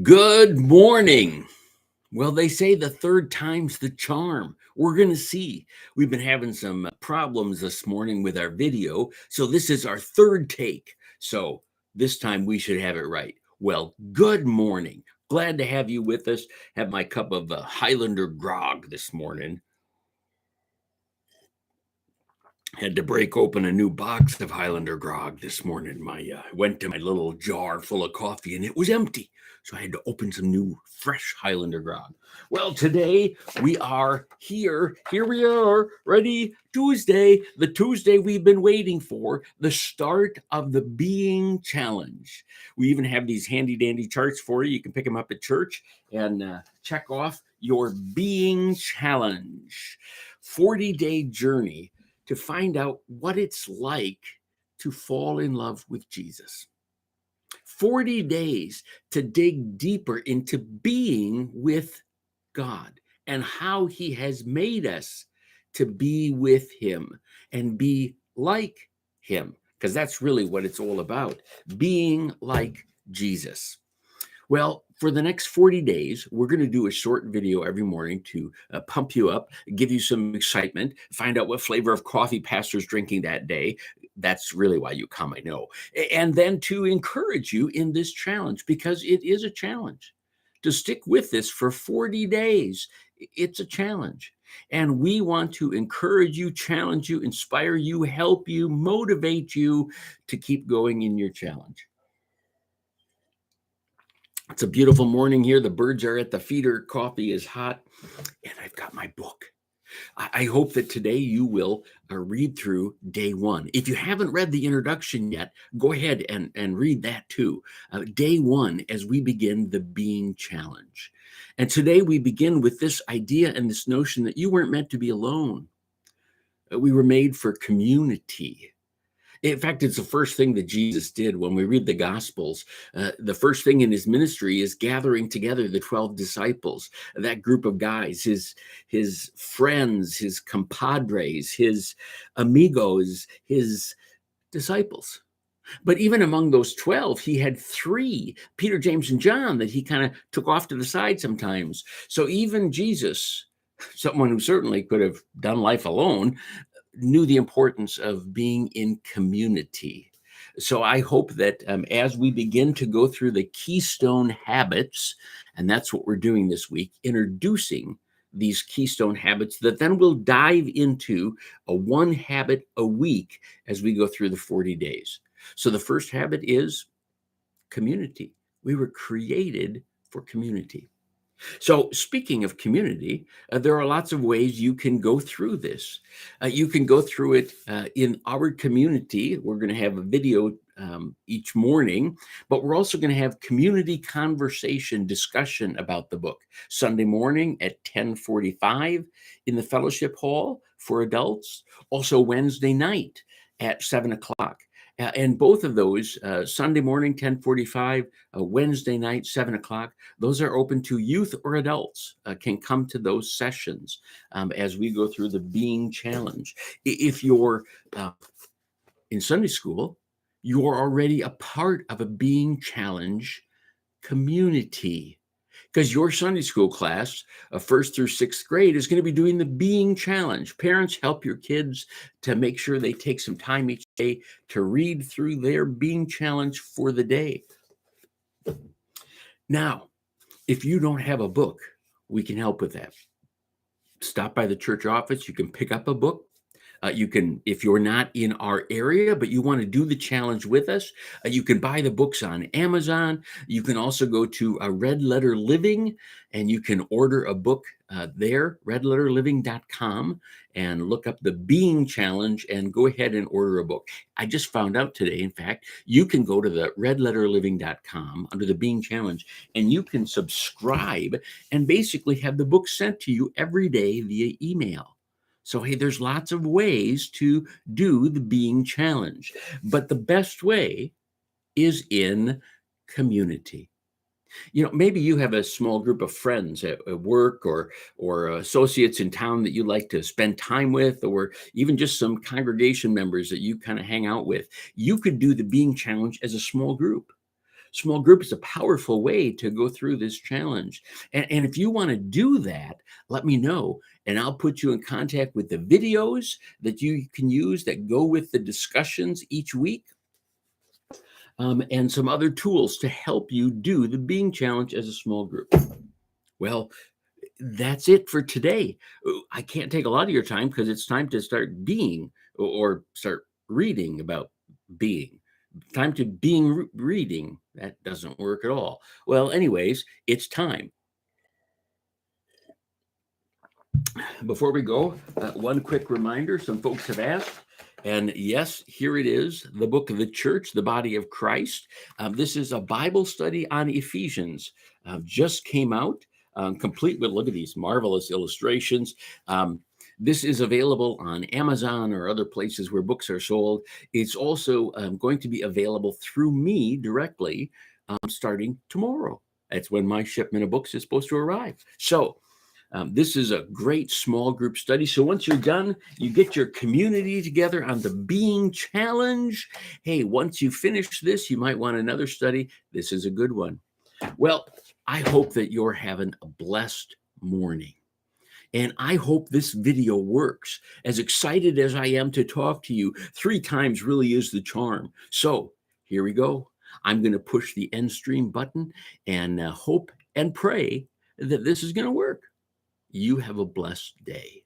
Good morning. Well, they say the third time's the charm. We're going to see. We've been having some problems this morning with our video. So, this is our third take. So, this time we should have it right. Well, good morning. Glad to have you with us. Have my cup of Highlander grog this morning. Had to break open a new box of Highlander grog this morning. I went to my little jar full of coffee and it was empty. So I had to open some new fresh Highlander grog. Well, today we are here. Here we are, ready Tuesday, the Tuesday we've been waiting for, the start of the Being Challenge. We even have these handy dandy charts for you. You can pick them up at church and check off your Being Challenge. 40-day journey to find out what it's like to fall in love with Jesus. 40 days to dig deeper into being with God and how he has made us to be with him and be like him, because that's really what it's all about, being like Jesus. Well, for the next 40 days, we're going to do a short video every morning to pump you up, give you some excitement, find out what flavor of coffee pastor's drinking that day. That's really why you come, I know. And then to encourage you in this challenge, because it is a challenge. To stick with this for 40 days, it's a challenge. And we want to encourage you, challenge you, inspire you, help you, motivate you to keep going in your challenge. It's a beautiful morning here. The birds are at the feeder. Coffee is hot. And I've got my book. I hope that today you will read through day one. If you haven't read the introduction yet, go ahead and read that too. Day one, as we begin the Being Challenge. And today we begin with this idea and this notion that you weren't meant to be alone. We were made for community. In fact, it's the first thing that Jesus did when we read the Gospels. The first thing in his ministry is gathering together the 12 disciples, that group of guys, his friends, his compadres, his amigos, his disciples. But even among those 12, he had three, Peter, James, and John, that he kind of took off to the side sometimes. So even Jesus, someone who certainly could have done life alone, knew the importance of being in community. So I hope that as we begin to go through the keystone habits, and that's what we're doing this week, introducing these keystone habits, that then we'll dive into a one habit a week as we go through the 40 days. So the first habit is community. We were created for community. So speaking of community, there are lots of ways you can go through this. You can go through it in our community. We're going to have a video each morning, but we're also going to have community conversation discussion about the book Sunday morning at 10:45 in the fellowship hall for adults. Also Wednesday night at 7:00. And both of those, Sunday morning, 10:45, Wednesday night, 7:00, those are open to youth or adults, can come to those sessions as we go through the Being Challenge. If you're in Sunday school, you are already a part of a Being Challenge community, because your Sunday school class, first through sixth grade, is going to be doing the Being Challenge. Parents, help your kids to make sure they take some time each day to read through their Being Challenge for the day. Now, if you don't have a book, we can help with that. Stop by the church office. You can pick up a book. You can, if you're not in our area, but you want to do the challenge with us, you can buy the books on Amazon. You can also go to Red Letter Living and you can order a book there, redletterliving.com, and look up the Being Challenge and go ahead and order a book. I just found out today, in fact, you can go to the redletterliving.com under the Being Challenge and you can subscribe and basically have the book sent to you every day via email. So, hey, there's lots of ways to do the Being Challenge, but the best way is in community. You know, maybe you have a small group of friends at work or associates in town that you like to spend time with, or even just some congregation members that you kind of hang out with. You could do the Being Challenge as a small group. Small group is a powerful way to go through this challenge. And if you want to do that, let me know. And I'll put you in contact with the videos that you can use that go with the discussions each week, and some other tools to help you do the being challenge as a small group. Well, that's it for today. I can't take a lot of your time because it's time to start being or start reading about being. Time to being reading. That doesn't work at all. Well, anyways, it's time. Before we go, one quick reminder. Some folks have asked, and yes, here it is, the book of the church, the body of Christ. This is a Bible study on Ephesians. Just came out, complete with, look at these marvelous illustrations. This is available on Amazon or other places where books are sold. It's also going to be available through me directly starting tomorrow. That's when my shipment of books is supposed to arrive. So this is a great small group study. So once you're done, you get your community together on the Being Challenge. Hey, once you finish this, you might want another study. This is a good one. Well, I hope that you're having a blessed morning. And I hope this video works. As excited as I am to talk to you, 3 times really is the charm. So here we go. I'm going to push the end stream button and hope and pray that this is going to work. You have a blessed day.